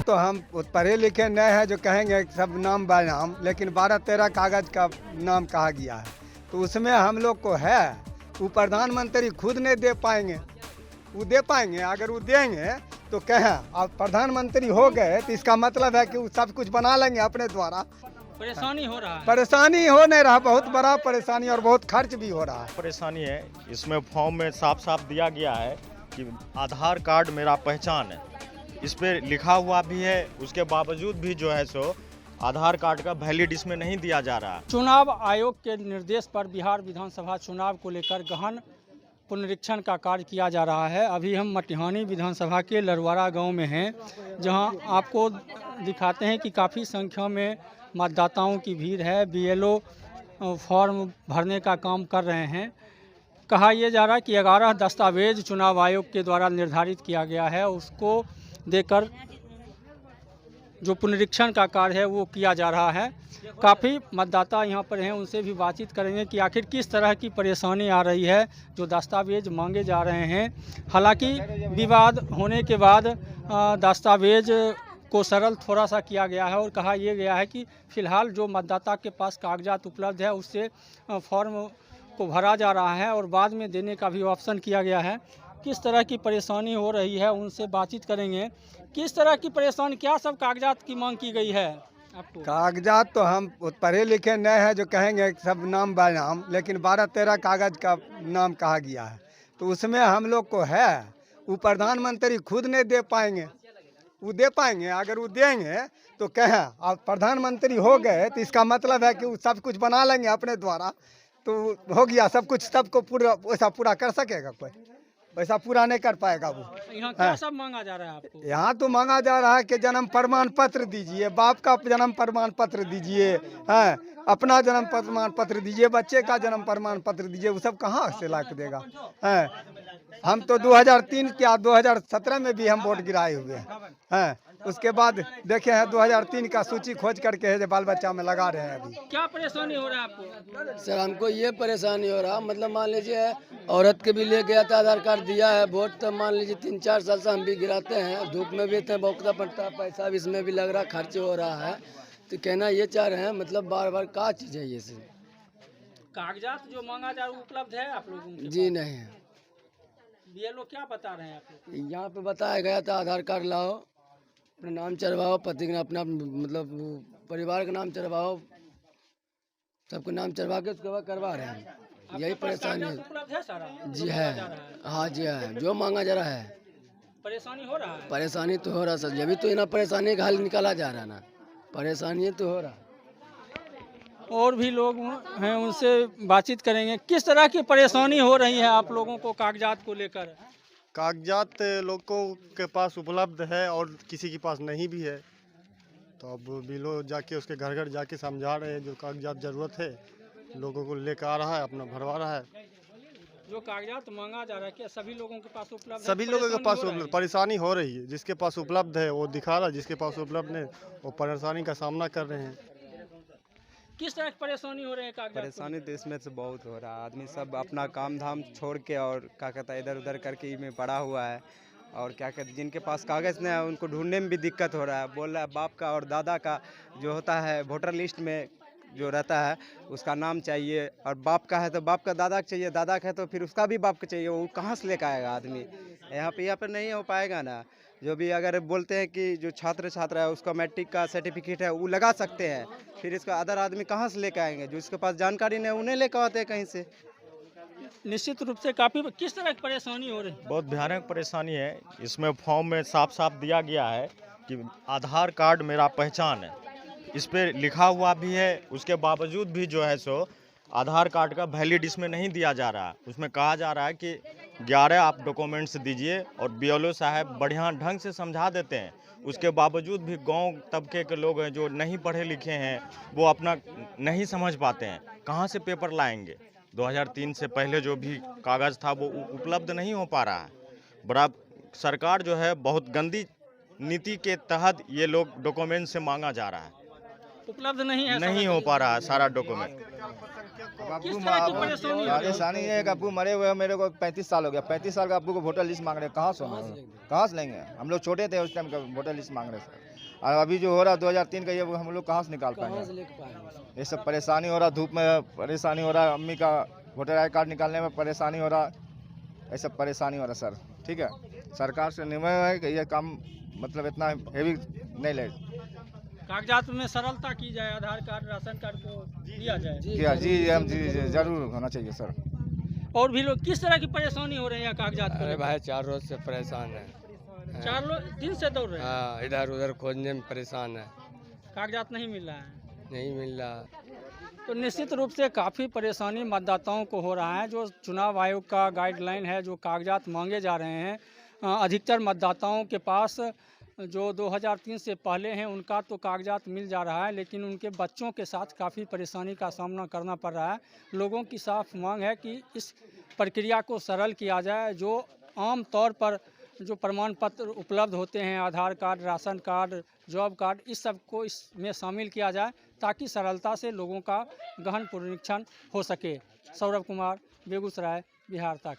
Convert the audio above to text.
तो हम पढ़े लिखे नहीं हैं जो कहेंगे सब नाम बानाम, लेकिन 12-13 कागज़ का नाम कहा गया है, तो उसमें हम लोग को है। वो प्रधानमंत्री खुद नहीं दे पाएंगे, वो दे पाएंगे? अगर वो देंगे तो कहें अब प्रधानमंत्री हो गए तो इसका मतलब है कि वो सब कुछ बना लेंगे अपने द्वारा। परेशानी हो रहा है। परेशानी हो नहीं रहा, बहुत बड़ा परेशानी और बहुत खर्च भी हो रहा है। परेशानी है, इसमें फॉर्म में साफ साफ दिया गया है कि आधार कार्ड मेरा पहचान है, इस पर लिखा हुआ भी है, उसके बावजूद भी जो है सो आधार कार्ड का वैलिड इसमें नहीं दिया जा रहा। चुनाव आयोग के निर्देश पर बिहार विधानसभा चुनाव को लेकर गहन पुनरीक्षण का कार्य किया जा रहा है। अभी हम मटिहानी विधानसभा के लरवाड़ा गांव में हैं, जहां आपको दिखाते हैं कि काफ़ी संख्या में मतदाताओं की भीड़ है। बीएलओ फॉर्म भरने का काम कर रहे हैं। कहा यह जा रहा है कि 11 दस्तावेज चुनाव आयोग के द्वारा निर्धारित किया गया है, उसको देकर जो पुनरीक्षण का कार्य है वो किया जा रहा है। काफ़ी मतदाता यहाँ पर हैं, उनसे भी बातचीत करेंगे कि आखिर किस तरह की परेशानी आ रही है जो दस्तावेज मांगे जा रहे हैं। हालांकि विवाद होने के बाद दस्तावेज को सरल थोड़ा सा किया गया है और कहा यह गया है कि फ़िलहाल जो मतदाता के पास कागजात उपलब्ध है उससे फॉर्म को भरा जा रहा है और बाद में देने का भी ऑप्शन किया गया है। किस तरह की परेशानी हो रही है उनसे बातचीत करेंगे। किस तरह की परेशानी, क्या सब कागजात की मांग की गई है आपको? कागजात तो हम पढ़े लिखे नहीं हैं जो कहेंगे सब नाम बानाम, लेकिन 12-13 कागज़ का नाम कहा गया है, तो उसमें हम लोग को है। वो प्रधानमंत्री खुद नहीं दे पाएंगे, वो दे पाएंगे? अगर वो देंगे तो कहें अब प्रधानमंत्री हो गए तो इसका मतलब है कि वो सब कुछ बना लेंगे अपने द्वारा, तो हो गया सब कुछ। सबको पूरा वैसा पूरा कर सकेगा कोई? वैसा पूरा नहीं कर पाएगा वो। यहाँ क्या सब मांगा जा रहा है आपको? यहाँ तो मांगा जा रहा है कि जन्म प्रमाण पत्र दीजिए, बाप का जन्म प्रमाण पत्र दीजिए, हैं, अपना जन्म प्रमाण पत्र दीजिए, बच्चे का जन्म प्रमाण पत्र दीजिए। वो सब कहाँ से ला के देगा? हैं, हम तो 2003 क्या 2017 में भी हम वोट गिराए हुए हैं। उसके बाद देखे हैं 2003 का सूची खोज करके है जो बाल बच्चा में लगा रहे हैं। अभी क्या परेशानी हो रहा है आपको? सर हमको ये परेशानी हो रहा, मतलब मान लीजिए औरत के भी ले गया था, आधार कार्ड दिया है, वोट तो मान लीजिए 3-4 साल से हम भी गिराते हैं, धूप में भी थे, भौंकता पड़ता है, पैसा भी इसमें भी लग रहा, खर्च हो रहा है। तो कहना ये चाह रहे हैं, मतलब बार बार क्या चीज़ है ये सर? कागजात जो मांगा जा रहा है उपलब्ध है आप लोगों के? जी नहीं है। बीएलओ क्या बता रहे हैं आपको? यहाँ पे बताया गया था आधार कार्ड लाओ, अपना नाम चढ़वाओ, पति का अपना मतलब परिवार का नाम चढ़वाओ, सबको नाम चढ़वा के उसके बाद करवा रहे हैं। यही परेशानी है। उपलब्ध है सारा? जी है, हाँ जी है, जो मांगा जा रहा है। परेशानी हो रहा है? परेशानी तो हो रहा सर, जब भी तो इतना परेशानी का हल निकाला जा रहा ना, परेशानी तो हो रहा। और भी लोग हैं, उनसे बातचीत करेंगे। किस तरह की परेशानी हो रही है आप लोगों को कागजात को लेकर? कागजात लोगों के पास उपलब्ध है और किसी के पास नहीं भी है, तो अब बीएलओ जाके उसके घर घर जाके समझा रहे हैं जो कागजात ज़रूरत है लोगों को लेकर आ रहा है, अपना भरवा रहा है। जो कागजात मांगा जा रहा है क्या सभी लोगों के पास उपलब्ध है? सभी लोगों के पास परेशानी हो रही है? परेशानी हो रही है, जिसके पास उपलब्ध है वो दिखा रहा है, जिसके पास उपलब्ध नहीं वो परेशानी का सामना कर रहे हैं। किस तरह की परेशानी हो रही है कागजात को? परेशानी तो इसमें से बहुत हो रहा है। आदमी सब अपना काम धाम छोड़ के और क्या कहता है इधर उधर करके में पड़ा हुआ है, और क्या कहते हैं जिनके पास कागज़ नहीं है उनको ढूंढने में भी दिक्कत हो रहा है। बोल रहा है बाप का और दादा का जो होता है वोटर लिस्ट में जो रहता है उसका नाम चाहिए, और बाप का है तो बाप का दादा का चाहिए, दादा का है तो फिर उसका भी बाप का चाहिए। वो कहाँ से लेकर आएगा आदमी? यहाँ पे नहीं हो पाएगा ना। जो भी अगर बोलते हैं कि जो छात्र है उसका मैट्रिक का सर्टिफिकेट है वो लगा सकते हैं, फिर इसका अदर आदमी कहाँ से लेकर आएंगे? जो इसके पास जानकारी नहीं उन्हें लेकर आते हैं कहीं से। निश्चित रूप से काफ़ी किस तरह की परेशानी हो रही है? बहुत भयानक परेशानी है, इसमें फॉर्म में साफ साफ दिया गया है कि आधार कार्ड मेरा पहचान है, इस पर लिखा हुआ भी है, उसके बावजूद भी जो है सो आधार कार्ड का वैलिड इसमें नहीं दिया जा रहा। उसमें कहा जा रहा है कि 11 आप डॉक्यूमेंट्स दीजिए, और बीएलओ साहब बढ़िया ढंग से समझा देते हैं, उसके बावजूद भी गांव तबके के लोग हैं जो नहीं पढ़े लिखे हैं वो अपना नहीं समझ पाते हैं, कहां से पेपर लाएंगे। 2003 से पहले जो भी कागज़ था वो उपलब्ध नहीं हो पा रहा है। बड़ा सरकार जो है बहुत गंदी नीति के तहत ये लोग डॉक्यूमेंट से मांगा जा रहा है, उपलब्ध नहीं है, नहीं हो पा रहा है सारा डॉक्यूमेंट। किस तरह की परेशानी हो रही है? परेशानी है कि अब्बू मरे हुए मेरे को 35 साल हो गया, 35 साल का अब्बू को वोटर लिस्ट मांग रहे हैं, कहाँ से लेंगे? हम लोग छोटे थे उस टाइम का वोटर लिस्ट मांग रहे थे। और अभी जो हो रहा है 2003 का, ये हम लोग कहाँ से निकाल कहाँ से पाएंगे? लेके पाएंगे? ये सब परेशानी हो रहा, धूप में परेशानी हो रहा, अम्मी का वोटर आई कार्ड निकालने में परेशानी हो रहा, ये सब परेशानी हो रहा सर। ठीक है, सरकार से निवेदन है कि ये काम मतलब इतना हेवी नहीं ले कागजात में सरलता की जाए, आधार कार्ड राशन कार्ड को दिया जाए। किया। जी जरूर होना चाहिए सर। और भी लोग किस तरह की परेशानी हो रही है कागजात को अरे लेकर? भाई 4 रोज से परेशान है। 4 लोग दिन से दौड़ रहे हैं, हाँ, इधर उधर खोजने में परेशान है, कागजात नहीं मिल रहा है। नहीं मिल रहा। तो निश्चित रूप से काफ़ी परेशानी मतदाताओं को हो रहा है। जो चुनाव आयोग का गाइडलाइन है, जो कागजात मांगे जा रहे हैं, अधिकतर मतदाताओं के पास जो 2003 से पहले हैं उनका तो कागजात मिल जा रहा है, लेकिन उनके बच्चों के साथ काफ़ी परेशानी का सामना करना पड़ रहा है। लोगों की साफ मांग है कि इस प्रक्रिया को सरल किया जाए। जो आम तौर पर जो प्रमाण पत्र उपलब्ध होते हैं, Aadhaar card, ration card, job card, इस सब को इसमें शामिल किया जाए ताकि सरलता से लोगों का गहन पुनरीक्षण हो सके। सौरभ कुमार, बेगूसराय, बिहार तक।